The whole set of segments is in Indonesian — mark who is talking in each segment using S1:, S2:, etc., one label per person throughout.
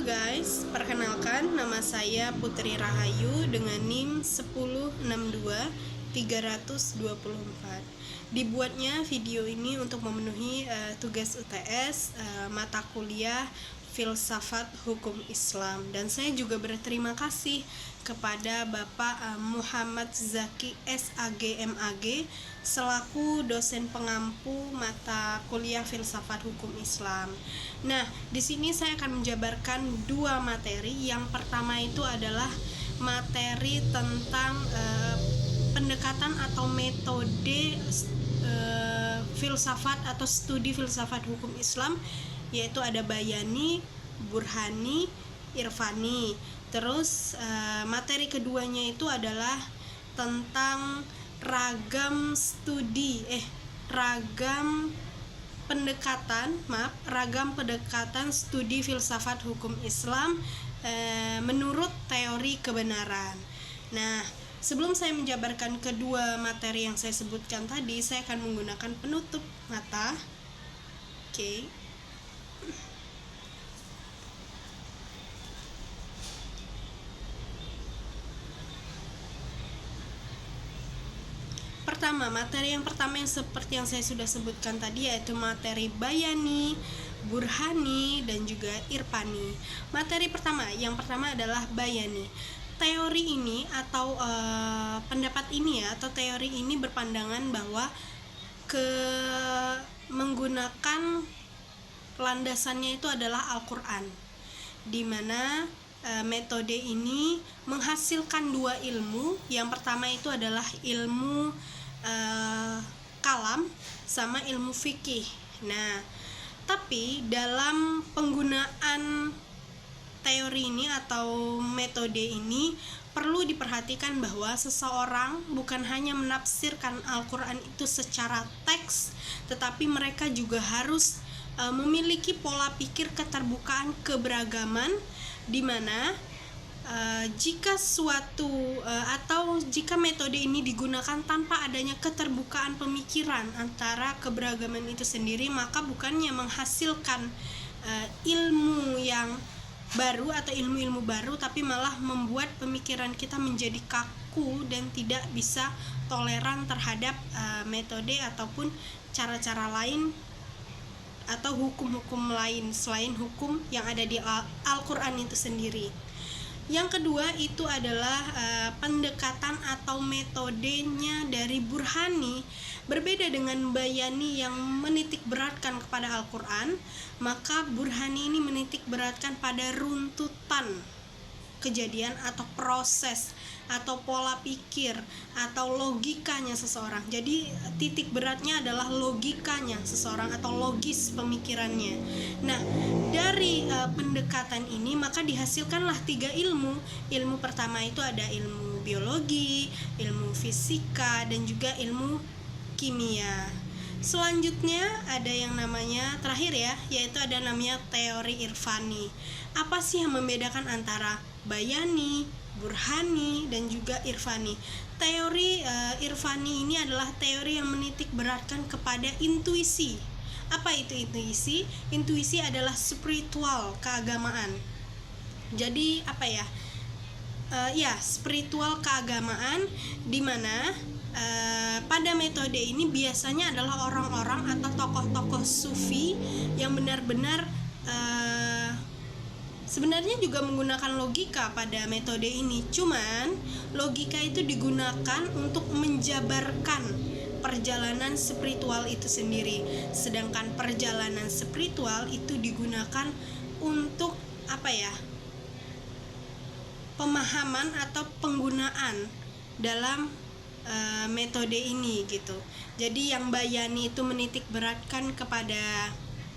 S1: guys, perkenalkan nama saya Putri Rahayu dengan NIM 1062324. Dibuatnya video ini untuk memenuhi tugas UTS mata kuliah Filsafat Hukum Islam, dan saya juga berterima kasih kepada Bapak Muhammad Zaki SAG MAG selaku dosen pengampu mata kuliah Filsafat Hukum Islam. Nah, di sini saya akan menjabarkan dua materi. Yang pertama itu adalah materi tentang pendekatan atau metode filsafat atau studi filsafat hukum Islam, yaitu ada bayani, burhani, irfani. Terus materi keduanya itu adalah tentang ragam pendekatan studi filsafat hukum Islam menurut teori kebenaran. Nah, sebelum saya menjabarkan kedua materi yang saya sebutkan tadi, saya akan menggunakan penutup mata. Oke. Materi yang pertama yang seperti yang saya sudah sebutkan tadi, yaitu materi bayani, burhani, dan juga irfani. Materi yang pertama adalah bayani. Teori ini atau pendapat ini atau teori ini berpandangan bahwa menggunakan landasannya itu adalah Al-Quran, di mana metode ini menghasilkan dua ilmu. Yang pertama itu adalah ilmu kalam sama ilmu fikih. Nah, tapi dalam penggunaan teori ini atau metode ini perlu diperhatikan bahwa seseorang bukan hanya menafsirkan Al-Quran itu secara teks, tetapi mereka juga harus memiliki pola pikir keterbukaan keberagaman, di mana jika metode ini digunakan tanpa adanya keterbukaan pemikiran antara keberagaman itu sendiri, maka bukannya menghasilkan ilmu yang baru atau ilmu-ilmu baru, tapi malah membuat pemikiran kita menjadi kaku dan tidak bisa toleran terhadap metode ataupun cara-cara lain atau hukum-hukum lain selain hukum yang ada di Al-Quran itu sendiri. Yang kedua itu adalah pendekatan atau metodenya dari burhani. Berbeda dengan bayani yang menitik beratkan kepada Al-Quran, maka burhani ini menitik beratkan pada runtutan kejadian atau proses atau pola pikir atau logikanya seseorang. Jadi titik beratnya adalah logikanya seseorang atau logis pemikirannya. Nah, dari pendekatan ini maka dihasilkanlah tiga ilmu. Ilmu pertama itu ada ilmu biologi, ilmu fisika, dan juga ilmu kimia. Selanjutnya ada yang namanya terakhir yaitu ada namanya teori irfani. Apa sih yang membedakan antara bayani, burhani, dan juga irfani? Teori irfani ini adalah teori yang menitik beratkan kepada intuisi. Apa itu intuisi? Intuisi adalah spiritual keagamaan. Jadi spiritual keagamaan, di mana pada metode ini biasanya adalah orang-orang atau tokoh-tokoh sufi yang benar-benar sebenarnya juga menggunakan logika pada metode ini, cuman logika itu digunakan untuk menjabarkan perjalanan spiritual itu sendiri, sedangkan perjalanan spiritual itu digunakan untuk pemahaman atau penggunaan dalam metode ini gitu. Jadi yang bayani itu menitik beratkan kepada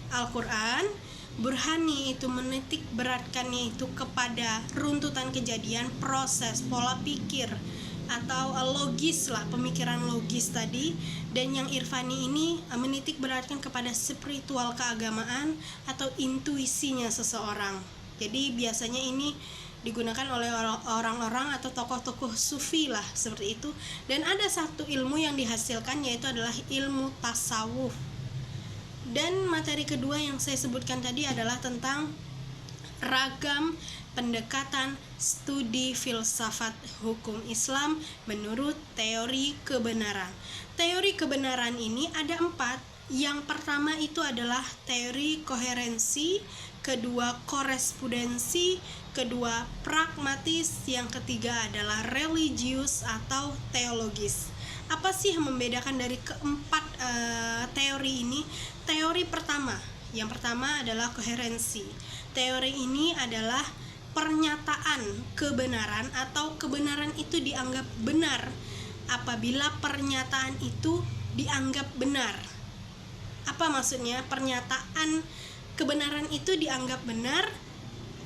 S1: Al-Quran, burhani itu menitik beratkannya itu kepada runtutan kejadian, proses, pola pikir atau logis lah, pemikiran logis tadi. Dan yang irfani ini menitik beratkan kepada spiritual keagamaan atau intuisinya seseorang. Jadi biasanya ini digunakan oleh orang-orang atau tokoh-tokoh sufi lah, seperti itu. Dan ada satu ilmu yang dihasilkan, yaitu adalah ilmu tasawuf. Dan materi kedua yang saya sebutkan tadi adalah tentang ragam pendekatan studi filsafat hukum Islam menurut teori kebenaran. Teori kebenaran ini ada 4. Yang pertama itu adalah teori koherensi, kedua korespondensi, kedua pragmatis, yang ketiga adalah religius atau teologis. Apa sih yang membedakan dari keempat teori ini? Teori pertama, yang pertama adalah koherensi. Teori ini adalah pernyataan kebenaran atau kebenaran itu dianggap benar apabila pernyataan itu dianggap benar. Apa maksudnya? Pernyataan kebenaran itu dianggap benar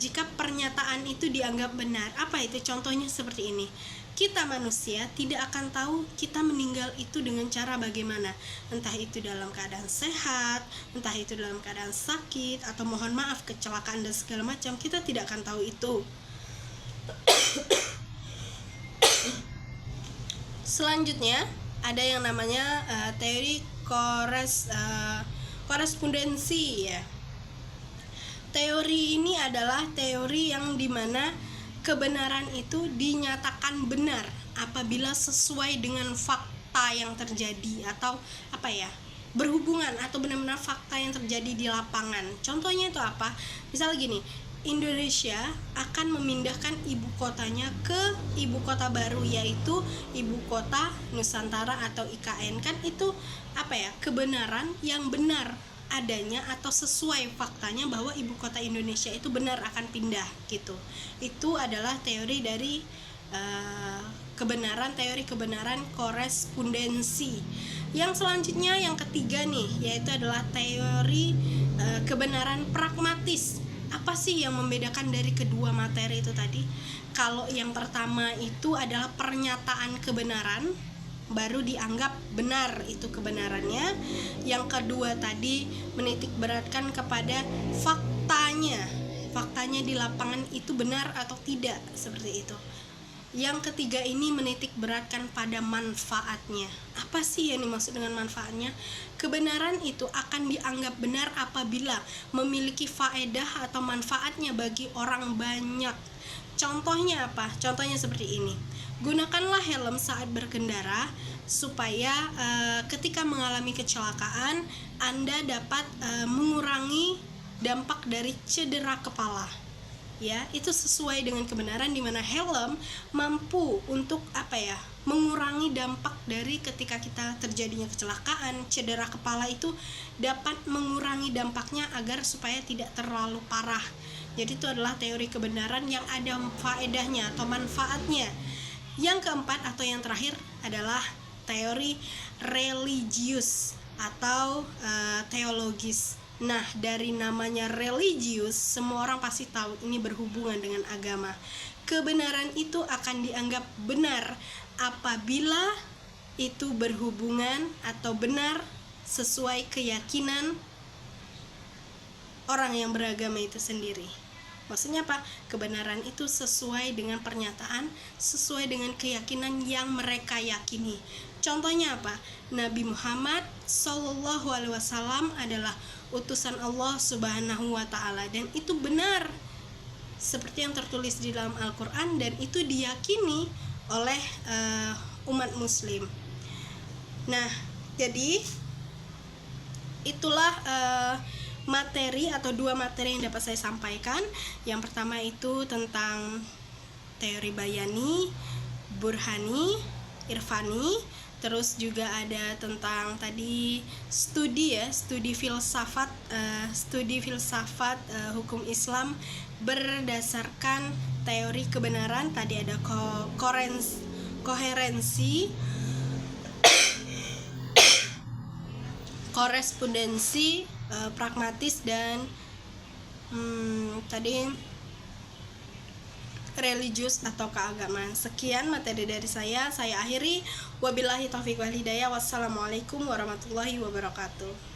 S1: jika pernyataan itu dianggap benar. Apa itu? Contohnya seperti ini. Kita manusia tidak akan tahu kita meninggal itu dengan cara bagaimana. Entah itu dalam keadaan sehat, entah itu dalam keadaan sakit, atau mohon maaf kecelakaan dan segala macam. Kita tidak akan tahu itu. Selanjutnya ada yang namanya teori korespondensi ya. Teori ini adalah teori yang dimana kebenaran itu dinyatakan benar apabila sesuai dengan fakta yang terjadi atau berhubungan atau benar-benar fakta yang terjadi di lapangan. Contohnya itu apa? Misal gini, Indonesia akan memindahkan ibu kotanya ke ibu kota baru, yaitu ibu kota Nusantara atau IKN. Kan itu kebenaran yang benar adanya atau sesuai faktanya bahwa ibu kota Indonesia itu benar akan pindah gitu. Itu adalah teori dari teori kebenaran korespondensi. Yang selanjutnya yang ketiga nih, yaitu adalah teori kebenaran pragmatis. Apa sih yang membedakan dari kedua materi itu tadi? Kalau yang pertama itu adalah pernyataan kebenaran, baru dianggap benar itu kebenarannya. Yang kedua tadi menitik beratkan kepada faktanya di lapangan itu benar atau tidak, seperti itu. Yang ketiga ini menitik beratkan pada manfaatnya. Apa sih yang dimaksud dengan manfaatnya? Kebenaran itu akan dianggap benar apabila memiliki faedah atau manfaatnya bagi orang banyak. Contohnya apa? Contohnya seperti ini. Gunakanlah helm saat berkendara supaya ketika mengalami kecelakaan Anda dapat mengurangi dampak dari cedera kepala. Ya, itu sesuai dengan kebenaran di mana helm mampu untuk mengurangi dampak dari ketika kita terjadinya kecelakaan. Cedera kepala itu dapat mengurangi dampaknya agar supaya tidak terlalu parah. Jadi itu adalah teori kebenaran yang ada faedahnya atau manfaatnya. Yang keempat atau yang terakhir adalah teori religius atau teologis. Nah, dari namanya religius, semua orang pasti tahu ini berhubungan dengan agama. Kebenaran itu akan dianggap benar apabila itu berhubungan atau benar sesuai keyakinan orang yang beragama itu sendiri. Maksudnya apa? Kebenaran itu sesuai dengan pernyataan, sesuai dengan keyakinan yang mereka yakini. Contohnya apa? Nabi Muhammad SAW adalah utusan Allah Subhanahu wa Ta'ala, dan itu benar seperti yang tertulis di dalam Al-Quran, dan itu diyakini oleh umat Muslim. Nah, jadi itulah materi atau dua materi yang dapat saya sampaikan. Yang pertama itu tentang teori Bayani, Burhani, Irfani. Terus juga ada tentang tadi studi filsafat hukum Islam berdasarkan teori kebenaran. Tadi ada koherensi, korespondensi, pragmatis, dan tadi religius atau keagamaan. Sekian materi dari saya akhiri. Wabillahi taufiq wal hidayah. Wassalamualaikum warahmatullahi wabarakatuh.